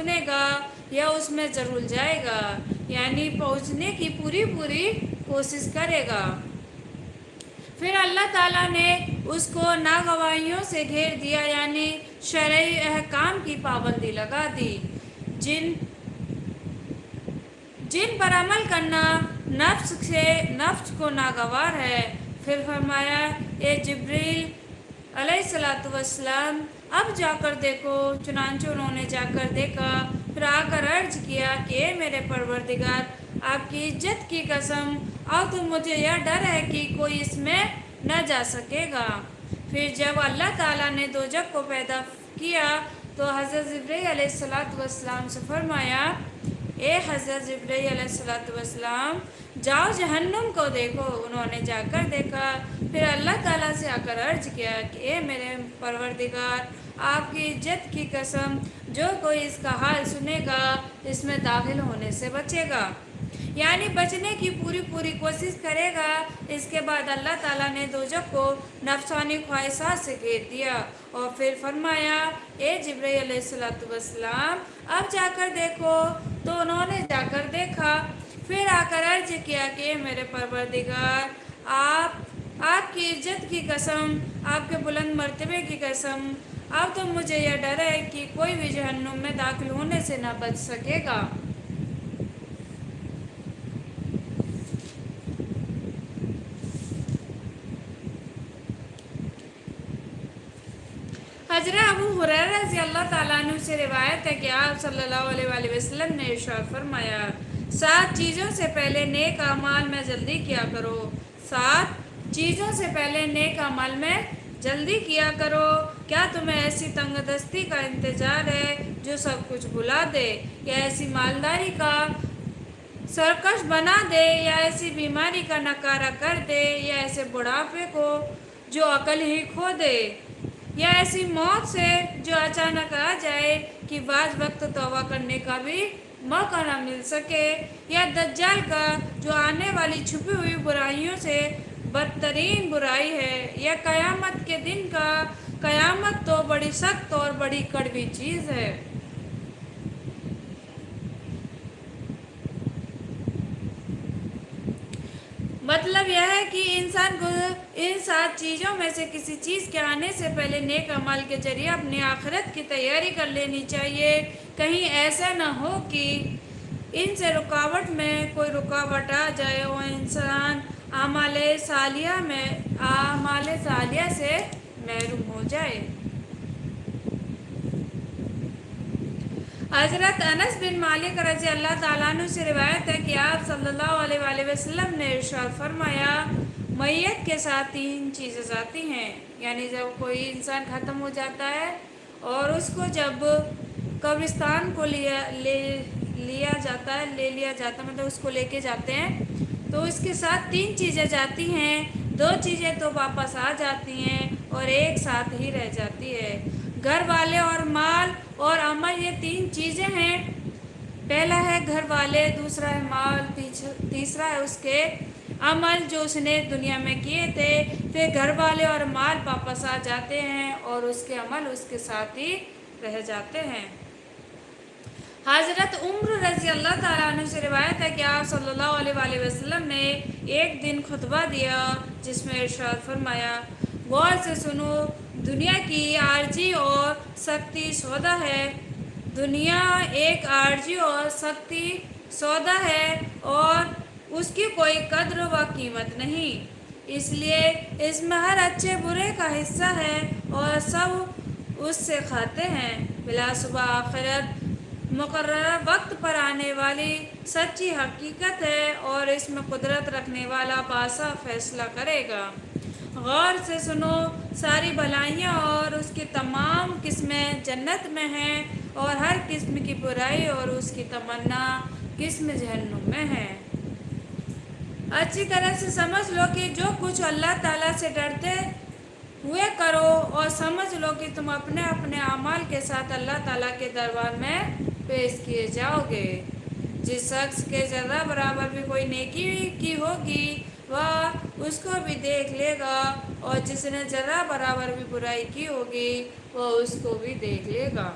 सुनेगा या उसमें ज़रूर जाएगा, यानी पहुंचने की पूरी कोशिश करेगा। फिर अल्लाह ताला ने उसको नागवाइयों से घेर दिया, यानी शरई अहकाम की पाबंदी लगा दी, जिन जिन पर अमल करना नफ्स को नागवार है। फिर फरमाया, ए जिब्रील अलैहिस्सलाम, अब जाकर देखो। चुनांचे उन्होंने जाकर देखा। फिर आकर अर्ज किया कि ए मेरे परवरदिगार, आपकी इज्जत की कसम, अब तो मुझे यह डर है कि कोई इसमें न जा सकेगा। फिर जब अल्लाह ताला ने दोजख को पैदा किया तो हज़रत जिब्रील अलैहिस्सलाम से फरमाया, ए हज़रत जिब्रील अलैहिस्सलाम, जाओ जहन्नुम को देखो। उन्होंने जाकर देखा। फिर अल्लाह ताला से आकर अर्ज किया कि ए मेरे परवरदिगार, आपकी इज्जत की कसम, जो कोई इसका हाल सुनेगा इसमें दाखिल होने से बचेगा, यानी बचने की पूरी कोशिश करेगा। इसके बाद अल्लाह ताला ने दोजख को नफसानी ख्वाहिशात से घेर दिया और फिर फरमाया, ए जिब्रील अलैहिस्सलाम, अब जाकर देखो। तो उन्होंने जाकर देखा। फिर आकर अर्ज किया कि मेरे परवरदिगार, आपकी इज्जत की कसम, आपके बुलंद मर्तबे की कसम, अब तो मुझे यह डर है कि कोई भी जहन्नुम में दाखिल होने से न बच सकेगा। हज़रत अबू हुरैरा रज़ी अल्लाह ताला अन्हु से रिवायत है कि आप सल्लल्लाहु अलैहि वसल्लम ने इरशाद फरमाया, 7 चीज़ों से पहले नेक अमाल में जल्दी किया करो। 7 चीज़ों से पहले नेक अमल में जल्दी किया करो। क्या तुम्हें ऐसी तंगदस्ती का इंतजार है जो सब कुछ भुला दे, या ऐसी मालदारी का सरकश बना दे, या ऐसी बीमारी का नकारा कर दे, या ऐसे बुढ़ापे को जो अकल ही खो दे, या ऐसी मौत से जो अचानक आ जाए कि बाज़ वक्त तौबा करने का भी मौका न मिल सके, या दज्जाल का जो आने वाली छुपी हुई बुराइयों से बदतरीन बुराई है, या क़यामत के दिन का। क़यामत तो बड़ी सख्त और बड़ी कड़वी चीज़ है। मतलब यह है कि इंसान को इन 7 चीज़ों में से किसी चीज़ के आने से पहले नेक अमल के जरिए अपनी आखिरत की तैयारी कर लेनी चाहिए। कहीं ऐसा न हो कि इनसे रुकावट में कोई रुकावट आ जाए और इंसान आमाले सालिया से महरूम हो जाए। हज़रत अनस बिन मालिक रज़ी अल्लाह ताला अन्हु से रिवायत है कि आप सल्लल्लाहु अलैहि वसल्लम ने इरशाद फरमाया, मैयत के साथ 3 चीज़ें जाती हैं, यानी जब कोई इंसान ख़त्म हो जाता है और उसको जब कब्रिस्तान को ले लिया जाता मतलब उसको लेके जाते हैं, तो उसके साथ 3 चीज़ें जाती हैं। 2 चीज़ें तो वापस आ जाती हैं और एक साथ ही रह जाती है। घर वाले और माल और अमल, ये 3 चीज़ें हैं। पहला है घर वाले, दूसरा है माल, तीसरा है उसके अमल जो उसने दुनिया में किए थे। फिर घर वाले और माल वापस आ जाते हैं और उसके अमल उसके साथ ही रह जाते हैं। हज़रत उम्र रज़ी अल्लाह ताला अन्हु से रिवायत है कि आप सल्लल्लाहु अलैहि वसल्लम ने एक दिन खुतबा दिया जिसमें इरशाद फरमाया, गौर से सुनो, दुनिया की आरजी और सख्ती सौदा है। दुनिया एक आरजी और सख्ती सौदा है और उसकी कोई कद्र व कीमत नहीं, इसलिए इसमें हर अच्छे बुरे का हिस्सा है और सब उससे खाते हैं। बिलाशुबा आखिरत मुकर्रर वक्त पर आने वाली सच्ची हकीकत है और इसमें कुदरत रखने वाला बासा फैसला करेगा। गौर से सुनो, सारी भलाइयाँ और उसकी तमाम किस्में जन्नत में हैं और हर किस्म की बुराई और उसकी तमन्ना किस्म जहन्नुम में है। अच्छी तरह से समझ लो कि जो कुछ अल्लाह ताला से डरते हुए करो और समझ लो कि तुम अपने अपने अमाल के साथ अल्लाह ताला के दरबार में पेश किए जाओगे। जिस शख्स के ज़रा बराबर भी कोई नेकी की होगी वह उसको भी देख लेगा और जिसने ज़रा बराबर भी बुराई की होगी वह उसको भी देख लेगा।